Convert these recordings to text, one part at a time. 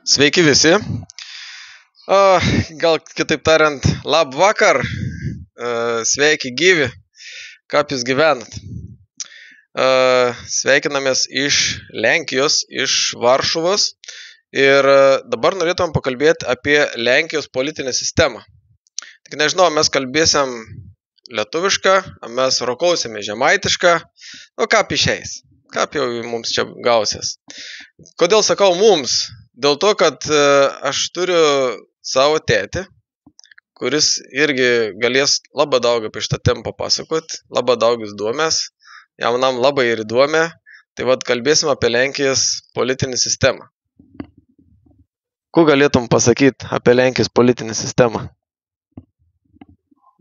Sveiki visi. Gal kitaip tariant, lab vakar. Sveiki gyvi. Kaip jūs gyvenat? Sveikinamės iš Lenkijos, iš Varšuvos. Ir dabar norėtumėm pakalbėti apie Lenkijos politinę sistemą. Tik nežinau, mes kalbėsim lietuvišką, mes rokausime žemaitišką. Kaip išeis? Kaip jau mums čia gausis? Kodėl sakau mums? Dėl to, kad aš turiu savo tėtį, kuris irgi galės labai daug apie šitą temą papasakoti, labai daug įdomės, jaunam labai ir įdomė. Tai vad kalbėsim apie Lenkijos politinę sistemą. Ko galėtum pasakyti apie Lenkijos politinę sistemą?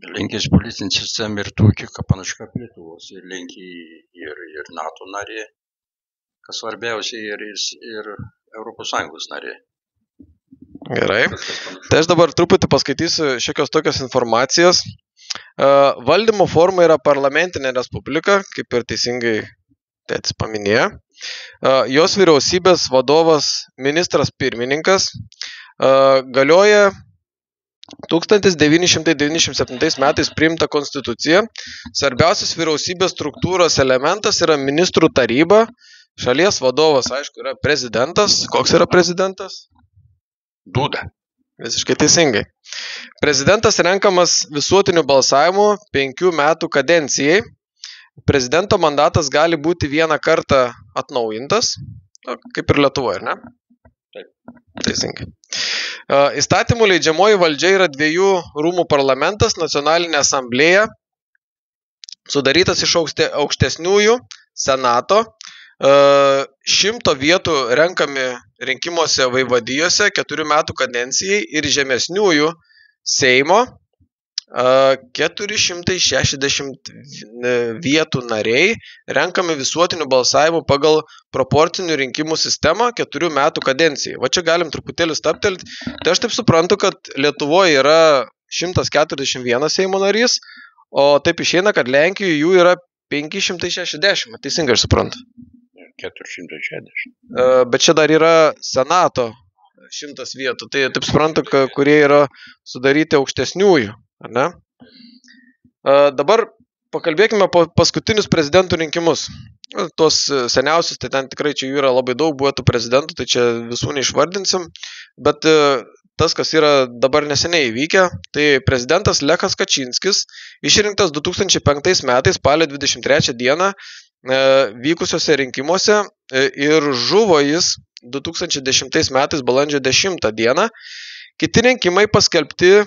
Lenkijos politinė sistema ir tokia, kaip panašu kaip Lietuvos. Ir Lenkija ir NATO narė, kas svarbiausia, ir Europos Sąjungos narė. Gerai. Tai aš dabar truputį paskaitysiu šiokios tokios informacijos. Valdymo forma yra parlamentinė respublika, kaip ir teisingai tėtis paminėjo. Jos vyriausybės vadovas ministras pirmininkas galioja 1997 metais priimta konstitucija. Svarbiausias vyriausybės struktūros elementas yra ministrų taryba. Šalies vadovas, aišku, yra prezidentas. Koks yra prezidentas? Duda. Visiškai teisingai. Prezidentas renkamas visuotiniu balsavimu 5 metų kadencijai. Prezidento mandatas gali būti vieną kartą atnaujintas, kaip ir Lietuvoje, ar ne? Taip. Teisingai. Įstatymų leidžiamoji valdžia yra 2 rūmų parlamentas, nacionalinė asamblėja, sudarytas iš aukštesniųjų senato. 100 vietų renkami rinkimuose vaivadijose 4 metų kadencijai ir žemesniųjų Seimo 460 vietų nariai renkami visuotiniu balsavimu pagal proporcinių rinkimų sistemą 4 metų kadencijai. Va čia galim truputėlį stabtelti. Tai aš taip suprantu, kad Lietuvoje yra 141 Seimo narys, o taip išeina, kad Lenkijoje jų yra 560. Teisingai aš suprantu. 460. Bet čia dar yra senato 100 vietų. Tai taip suprantu, kurie yra sudaryti aukštesniųjų. Ar ne? Dabar pakalbėkime po paskutinius prezidentų rinkimus. Tuos seniausius, tai ten tikrai čia jų yra labai daug, buvo tų prezidentų, tai čia visų neišvardinsim. Bet tas, kas yra dabar neseniai įvykę, tai prezidentas Lechas Kačynskis išrinktas 2005 metais spalio 23 dieną vykusiuose rinkimuose ir žuvo jis 2010 metais balandžio 10 dieną. Kiti rinkimai paskelbti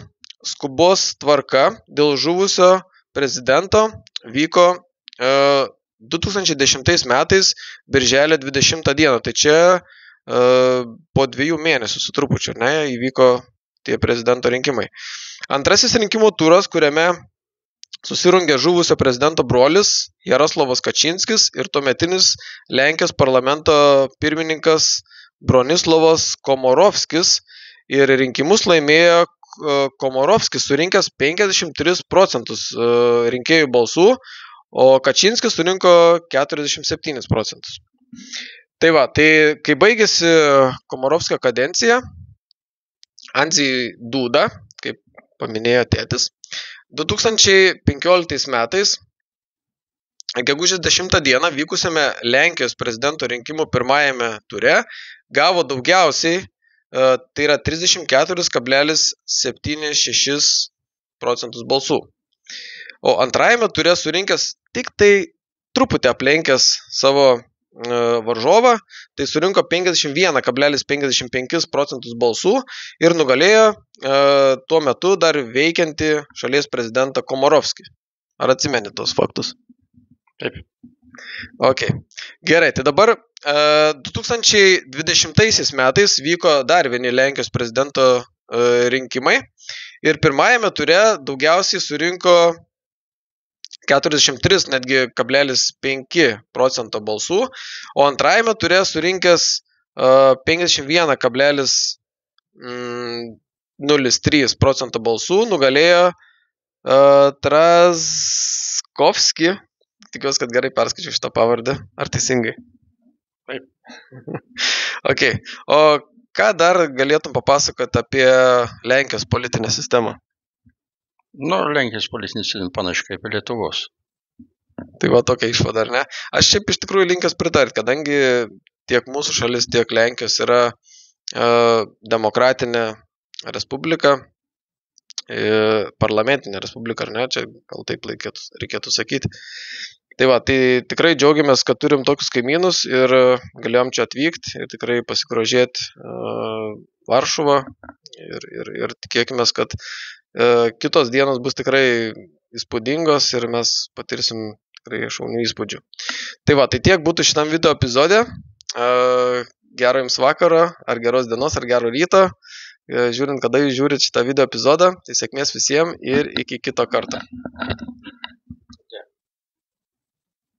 skubos tvarka dėl žuvusio prezidento vyko 2010 metais birželio 20 dieną. Tai čia po 2 mėnesių su trupučiu, ne, įvyko tie prezidento rinkimai. Antrasis rinkimų turas, kuriame susirungė žuvusio prezidento brolis Jaroslavas Kačynskis ir tuometinis Lenkijos parlamento pirmininkas Bronislavas Komorovskis. Ir rinkimus laimėjo Komorovskis, surinkęs 53% rinkėjų balsų, o Kačynskis surinko 47%. Tai va, tai kai baigėsi Komorovskio kadencija, Andžej Duda, kaip paminėjo tėtis, 2015 metais, gegužės 10 dieną vykusiame Lenkijos prezidento rinkimų pirmajame ture, gavo daugiausiai, tai yra 34,76% balsų. O antrajame ture surinkęs tik tai truputį aplenkęs savo varžovą, tai surinko 51,55% balsų ir nugalėjo tuo metu dar veikiantį šalies prezidentą Komorovskį. Ar atsimeni tos faktus? Taip. Ok. Gerai, tai dabar 2020 metais vyko dar vieni Lenkijos prezidento rinkimai ir pirmajame ture daugiausiai surinko 43,5% balsų, o antrajame ture surinkęs 51,03% balsų nugalėjo Traskovskį. Tikiuosi, kad gerai perskaičiau šitą pavardę. Ar teisingai? Taip. Ok. O ką dar galėtum papasakoti apie Lenkijos politinę sistemą? Nu, Lenkijos politinis panašiai kaip Lietuvos. Tai va tokia išvada, ar ne? Aš šiaip iš tikrųjų linkęs pritarti, kadangi tiek mūsų šalis, tiek Lenkijos yra demokratinė respublika, parlamentinė respublika, ar ne? Čia gal taip reikėtų sakyti. Tai va, tai tikrai džiaugiamės, kad turim tokius kaimynus ir galėjom čia atvykti ir tikrai pasigrožėti Varšuvą ir tikėkime, kad kitos dienos bus tikrai įspūdingos ir mes patirsim tikrai šaunių įspūdžių. Tai va, tai tiek būtų šitam video epizode. Gero jums vakaro, ar geros dienos, ar gero ryto. Žiūrint, kada jūs žiūrit šitą video epizodą, tai sėkmės visiems ir iki kito karto.